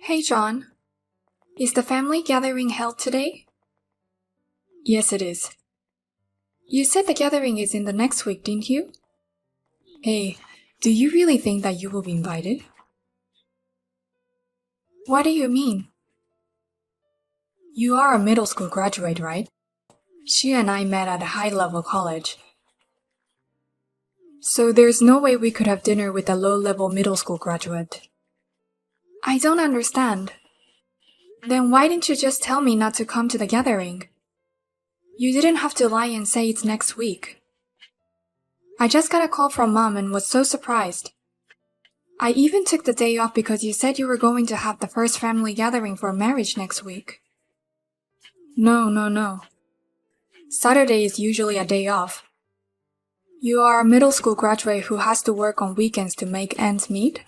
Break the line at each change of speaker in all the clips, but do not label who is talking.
Hey John, is the family gathering held today? Yes, it is. You said the gathering is in the next week, didn't you? Hey, do you really think that you will be invited? What do you mean? You are a middle school graduate, right? She and I met at a high-level college. So there's no way we could have dinner with a low-level middle school graduate. I don't understand. Then why didn't you just tell me not to come to the gathering? You didn't have to lie and say it's next week. I just got a call from Mom and was so surprised. I even took the day off because you said you were going to have the first family gathering for marriage next week. No. Saturday is usually a day off. You are a middle school graduate who has to work on weekends to make ends meet?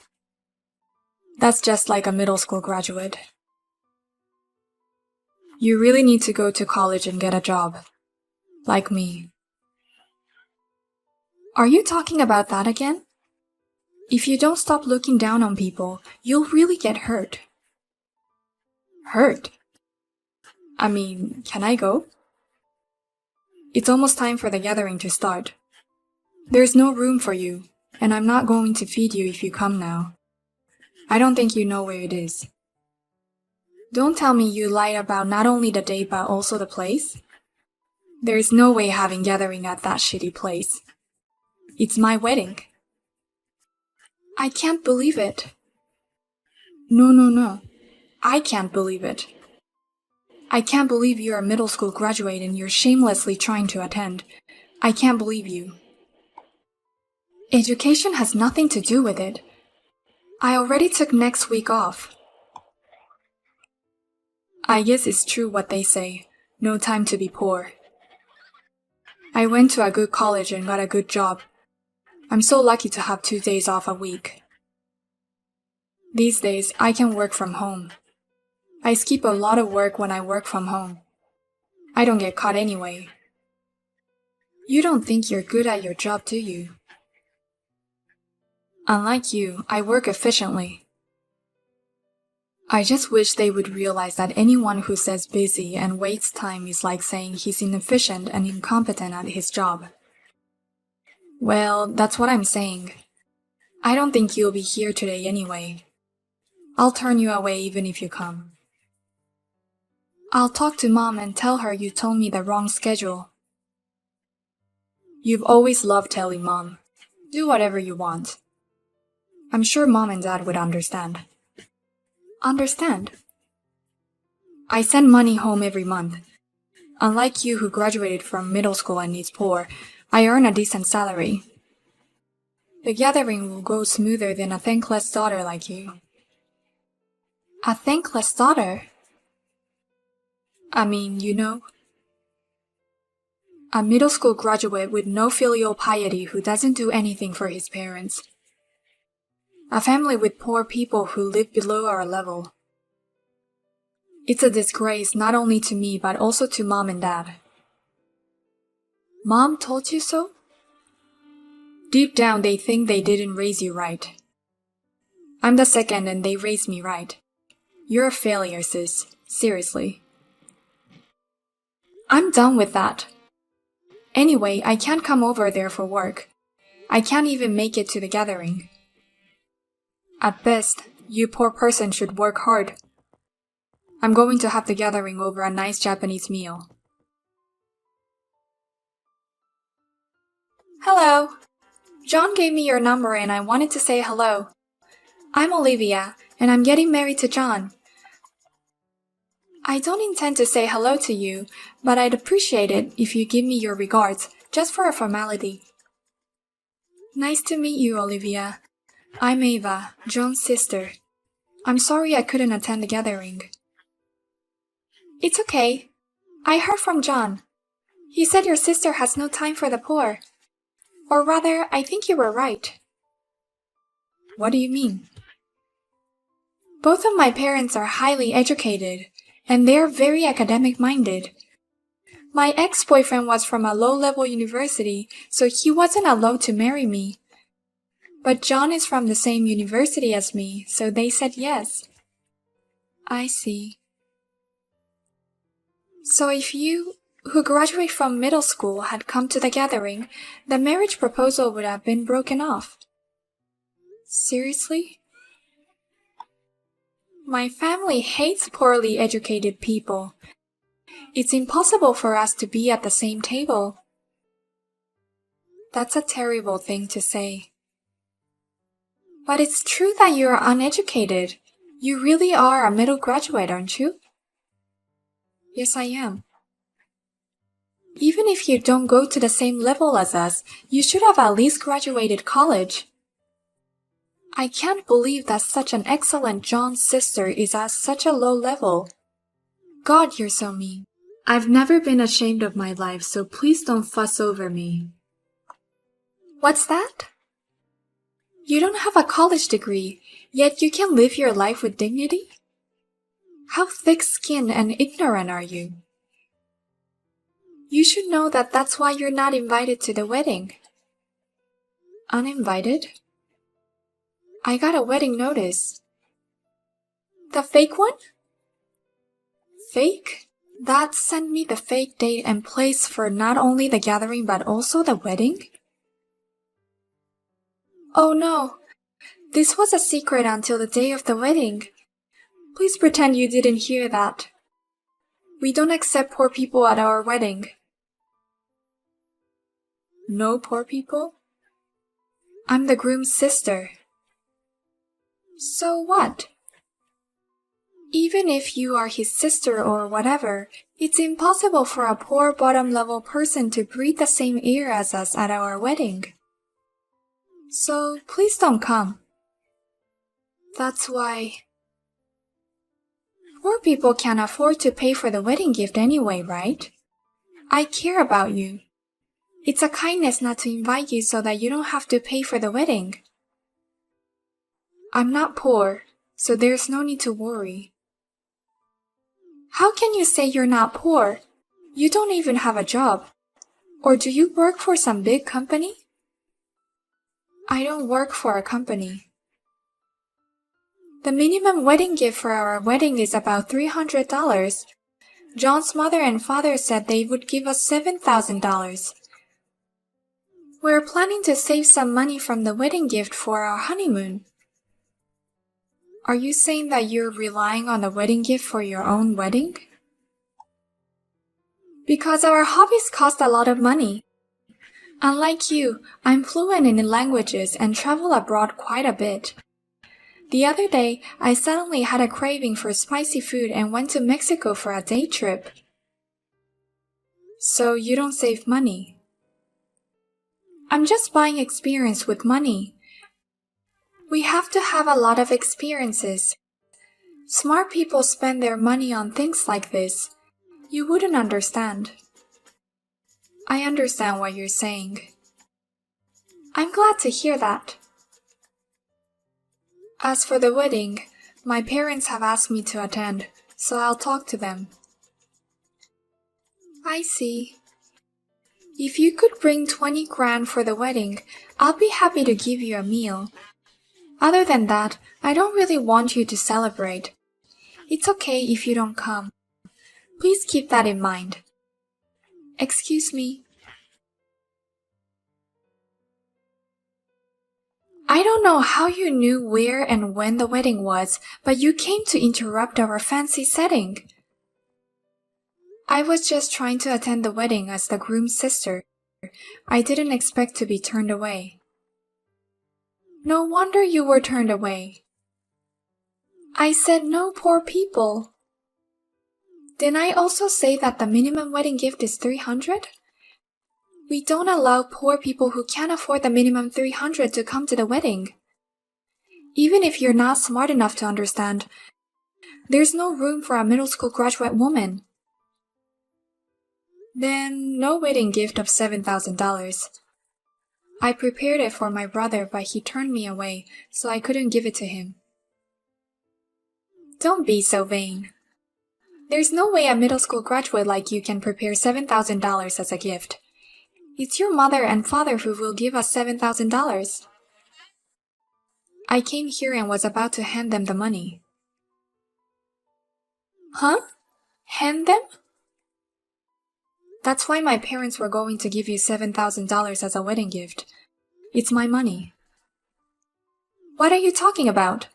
That's just like a middle school graduate. You really need to go to college and get a job. Like me. Are you talking about that again? If you don't stop looking down on people, you'll really get hurt. Hurt? I mean, can I go? It's almost time for the gathering to start. There's no room for you, and I'm not going to feed you if you come now. I don't think you know where it is. Don't tell me you lied about not only the date but also the place. There's no way having gathering at that shitty place. It's my wedding. I can't believe it. No. I can't believe it. I can't believe you're a middle school graduate and you're shamelessly trying to attend. I can't believe you. Education has nothing to do with it. I already took next week off. I guess it's true what they say. No time to be poor. I went to a good college and got a good job. I'm so lucky to have 2 days off a week. These days, I can work from home. I skip a lot of work when I work from home. I don't get caught anyway. You don't think you're good at your job, do you? Unlike you, I work efficiently. I just wish they would realize that anyone who says busy and wastes time is like saying he's inefficient and incompetent at his job. Well, that's what I'm saying. I don't think you'll be here today anyway. I'll turn you away even if you come. I'll talk to Mom and tell her you told me the wrong schedule. You've always loved telling Mom. Do whatever you want. I'm sure Mom and Dad would understand. Understand? I send money home every month. Unlike you who graduated from middle school and is poor, I earn a decent salary. The gathering will go smoother than a thankless daughter like you. A thankless daughter? I mean, you know. A middle school graduate with no filial piety who doesn't do anything for his parents. A family with poor people who live below our level. It's a disgrace not only to me but also to Mom and Dad. Mom told you so? Deep down they think they didn't raise you right. I'm the second and they raised me right. You're a failure, sis. Seriously. I'm done with that. Anyway, I can't come over there for work. I can't even make it to the gathering. At best, you poor person should work hard. I'm going to have the gathering over a nice Japanese meal. Hello. John gave me your number and I wanted to say hello. I'm Olivia, and I'm getting married to John. I don't intend to say hello to you, but I'd appreciate it if you give me your regards, just for a formality. Nice to meet you, Olivia. I'm Ava, John's sister. I'm sorry I couldn't attend the gathering. It's okay. I heard from John. He said your sister has no time for the poor. Or rather, I think you were right. What do you mean? Both of my parents are highly educated, and they're very academic-minded. My ex-boyfriend was from a low-level university, so he wasn't allowed to marry me. But John is from the same university as me, so they said yes. I see. So if you, who graduate from middle school, had come to the gathering, the marriage proposal would have been broken off. Seriously? My family hates poorly educated people. It's impossible for us to be at the same table. That's a terrible thing to say. But it's true that you're uneducated. You really are a middle graduate, aren't you? Yes, I am. Even if you don't go to the same level as us, you should have at least graduated college. I can't believe that such an excellent John's sister is at such a low level. God, you're so mean. I've never been ashamed of my life, so please don't fuss over me. What's that? You don't have a college degree, yet you can live your life with dignity? How thick-skinned and ignorant are you? You should know that that's why you're not invited to the wedding. Uninvited? I got a wedding notice. The fake one? Fake? Dad sent me the fake date and place for not only the gathering but also the wedding? Oh no, this was a secret until the day of the wedding. Please pretend you didn't hear that. We don't accept poor people at our wedding. No poor people? I'm the groom's sister. So what? Even if you are his sister or whatever, it's impossible for a poor bottom-level person to breathe the same air as us at our wedding. So please don't come. That's why. Poor people can't afford to pay for the wedding gift anyway, right? I care about you. It's a kindness not to invite you so that you don't have to pay for the wedding. I'm not poor, so there's no need to worry. How can you say you're not poor? You don't even have a job. Or do you work for some big company? I don't work for a company. The minimum wedding gift for our wedding is about $300. John's mother and father said they would give us $7,000. We're planning to save some money from the wedding gift for our honeymoon. Are you saying that you're relying on the wedding gift for your own wedding? Because our hobbies cost a lot of money. Unlike you, I'm fluent in languages and travel abroad quite a bit. The other day, I suddenly had a craving for spicy food and went to Mexico for a day trip. So you don't save money? I'm just buying experience with money. We have to have a lot of experiences. Smart people spend their money on things like this. You wouldn't understand. I understand what you're saying. I'm glad to hear that. As for the wedding, my parents have asked me to attend, so I'll talk to them. I see. If you could bring 20 grand for the wedding, I'll be happy to give you a meal. Other than that, I don't really want you to celebrate. It's okay if you don't come. Please keep that in mind. Excuse me. I don't know how you knew where and when the wedding was, but you came to interrupt our fancy setting. I was just trying to attend the wedding as the groom's sister. I didn't expect to be turned away. No wonder you were turned away. I said no poor people. Didn't I also say that the minimum wedding gift is $300? We don't allow poor people who can't afford the minimum $300 to come to the wedding. Even if you're not smart enough to understand, there's no room for a middle school graduate woman. Then no wedding gift of $7,000. I prepared it for my brother, but he turned me away, so I couldn't give it to him. Don't be so vain. There's no way a middle school graduate like you can prepare $7,000 as a gift. It's your mother and father who will give us $7,000. I came here and was about to hand them the money. Huh? Hand them? That's why my parents were going to give you $7,000 as a wedding gift. It's my money. What are you talking about?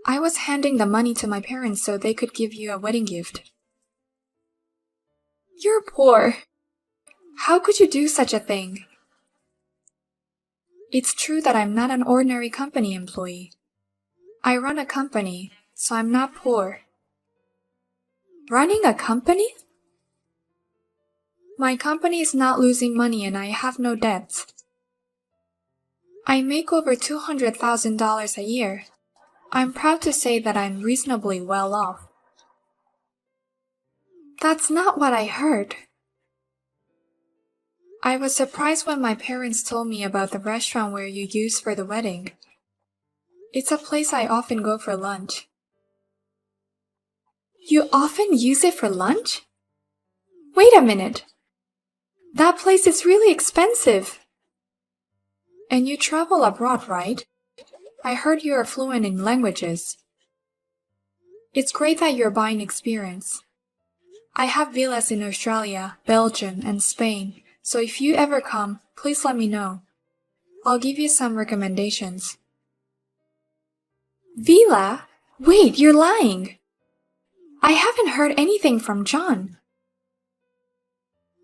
I was handing the money to my parents so they could give you a wedding gift. You're poor. How could you do such a thing? It's true that I'm not an ordinary company employee. I run a company, so I'm not poor. Running a company? My company is not losing money and I have no debts. I make over $200,000 a year. I'm proud to say that I'm reasonably well off. That's not what I heard. I was surprised when my parents told me about the restaurant where you used for the wedding. It's a place I often go for lunch. You often use it for lunch? Wait a minute. That place is really expensive. And you travel abroad, right? I heard you are fluent in languages. It's great that you're buying experience. I have villas in Australia, Belgium, and Spain, so if you ever come, please let me know. I'll give you some recommendations. Villa? Wait, you're lying. I haven't heard anything from John.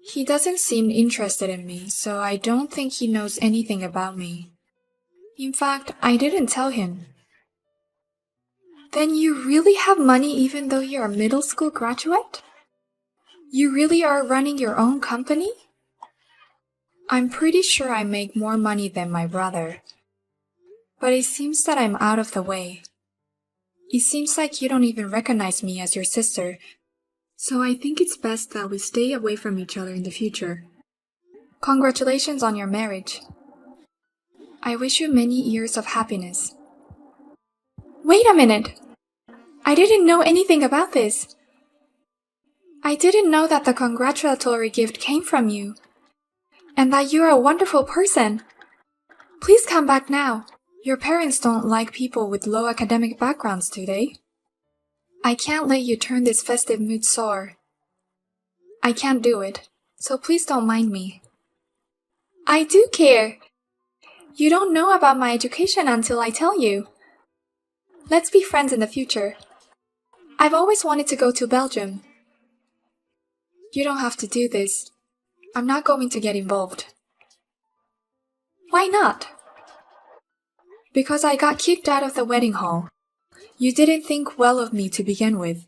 He doesn't seem interested in me, so I don't think he knows anything about me. In fact, I didn't tell him. Then you really have money even though you're a middle school graduate? You really are running your own company? I'm pretty sure I make more money than my brother. But it seems that I'm out of the way. It seems like you don't even recognize me as your sister, so I think it's best that we stay away from each other in the future. Congratulations on your marriage. I wish you many years of happiness. Wait a minute! I didn't know anything about this. I didn't know that the congratulatory gift came from you, and that you're a wonderful person. Please come back now. Your parents don't like people with low academic backgrounds, do they? I can't let you turn this festive mood sour. I can't do it, so please don't mind me. I do care. You don't know about my education until I tell you. Let's be friends in the future. I've always wanted to go to Belgium. You don't have to do this. I'm not going to get involved. Why not? Because I got kicked out of the wedding hall. You didn't think well of me to begin with.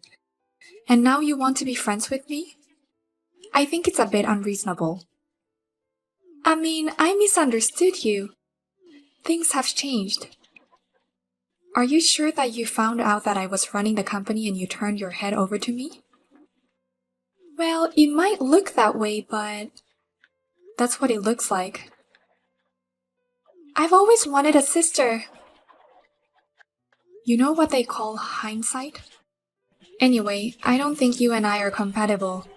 And now you want to be friends with me? I think it's a bit unreasonable. I mean, I misunderstood you. Things have changed. Are you sure that you found out that I was running the company and you turned your head over to me? Well, it might look that way, but that's what it looks like. I've always wanted a sister. You know what they call hindsight? Anyway, I don't think you and I are compatible.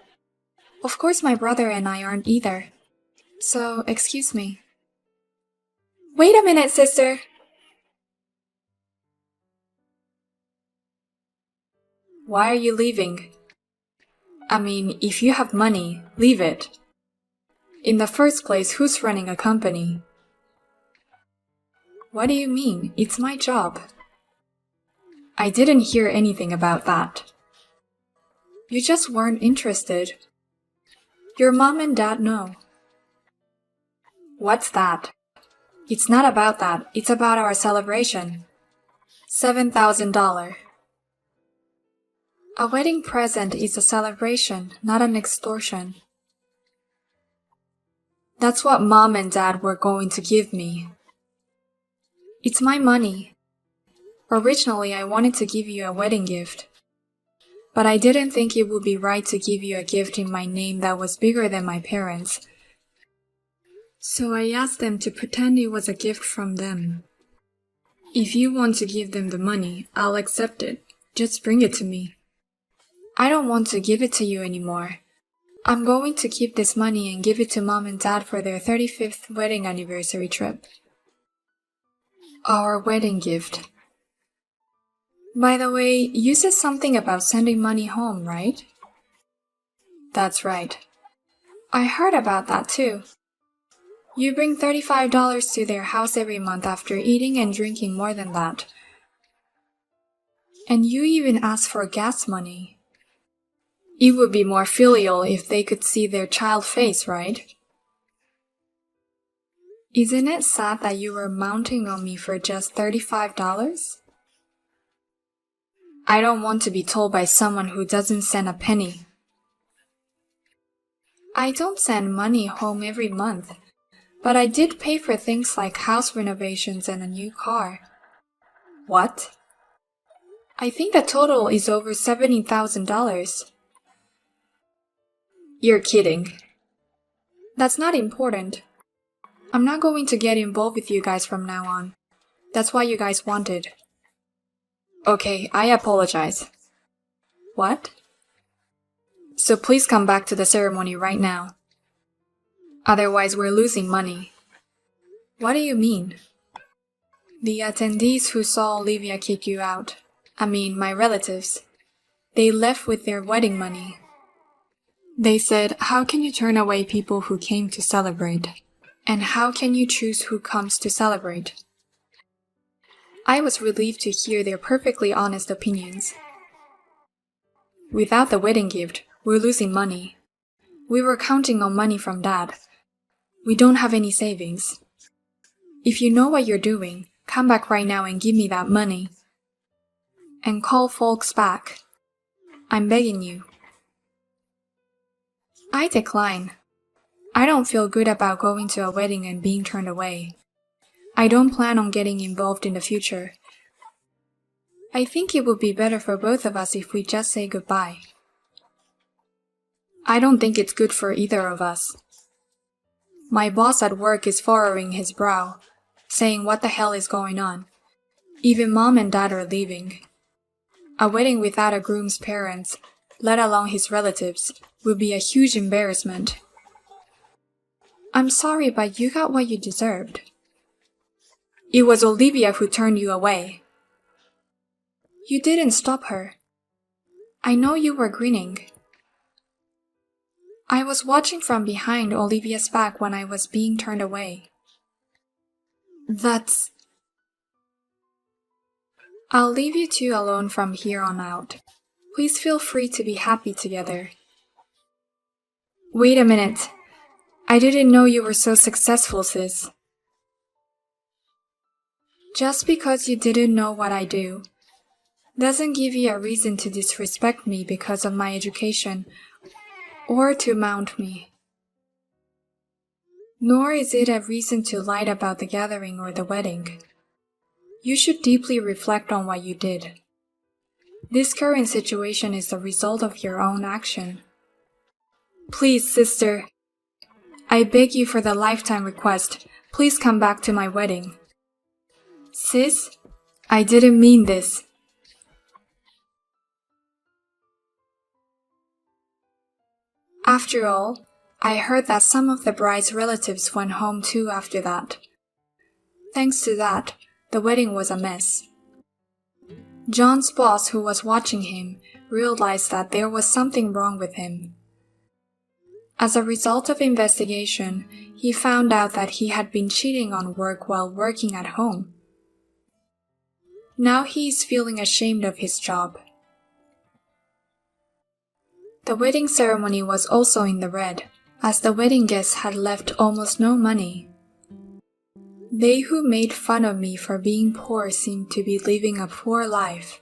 Of course, my brother and I aren't either. So, excuse me. Wait a minute, sister! Why are you leaving? I mean, if you have money, leave it. In the first place, who's running a company? What do you mean? It's my job. I didn't hear anything about that. You just weren't interested. Your mom and dad know. What's that? It's not about that. It's about our celebration. $7,000. A wedding present is a celebration, not an extortion. That's what mom and dad were going to give me. It's my money. Originally, I wanted to give you a wedding gift. But I didn't think it would be right to give you a gift in my name that was bigger than my parents. So I asked them to pretend it was a gift from them. If you want to give them the money, I'll accept it. Just bring it to me. I don't want to give it to you anymore. I'm going to keep this money and give it to mom and dad for their 35th wedding anniversary trip. Our wedding gift. By the way, you said something about sending money home, right? That's right. I heard about that too. You bring $35 to their house every month after eating and drinking more than that. And you even ask for gas money. It would be more filial if they could see their child face, right? Isn't it sad that you were mounting on me for just $35? I don't want to be told by someone who doesn't send a penny. I don't send money home every month, but I did pay for things like house renovations and a new car. What? I think the total is over $70,000. You're kidding. That's not important. I'm not going to get involved with you guys from now on. That's what you guys wanted. Okay, I apologize. What? So please come back to the ceremony right now. Otherwise, we're losing money. What do you mean? The attendees who saw Olivia kick you out, my relatives, they left with their wedding money. They said, how can you turn away people who came to celebrate? And how can you choose who comes to celebrate? I was relieved to hear their perfectly honest opinions. Without the wedding gift, we're losing money. We were counting on money from Dad. We don't have any savings. If you know what you're doing, come back right now and give me that money. And call folks back. I'm begging you. I decline. I don't feel good about going to a wedding and being turned away. I don't plan on getting involved in the future. I think it would be better for both of us if we just say goodbye. I don't think it's good for either of us. My boss at work is furrowing his brow, saying what the hell is going on. Even Mom and Dad are leaving. A wedding without a groom's parents, let alone his relatives, would be a huge embarrassment. I'm sorry, but you got what you deserved. It was Olivia who turned you away. You didn't stop her. I know you were grinning. I was watching from behind Olivia's back when I was being turned away. I'll leave you two alone from here on out. Please feel free to be happy together. Wait a minute. I didn't know you were so successful, sis. Just because you didn't know what I do doesn't give you a reason to disrespect me because of my education or to mount me. Nor is it a reason to lie about the gathering or the wedding. You should deeply reflect on what you did. This current situation is the result of your own action. Please, sister, I beg you for the lifetime request, please come back to my wedding. Sis, I didn't mean this. After all, I heard that some of the bride's relatives went home too after that. Thanks to that, the wedding was a mess. John's boss, who was watching him, realized that there was something wrong with him. As a result of investigation, he found out that he had been cheating on work while working at home. Now he is feeling ashamed of his job. The wedding ceremony was also in the red, as the wedding guests had left almost no money. They who made fun of me for being poor seemed to be living a poor life.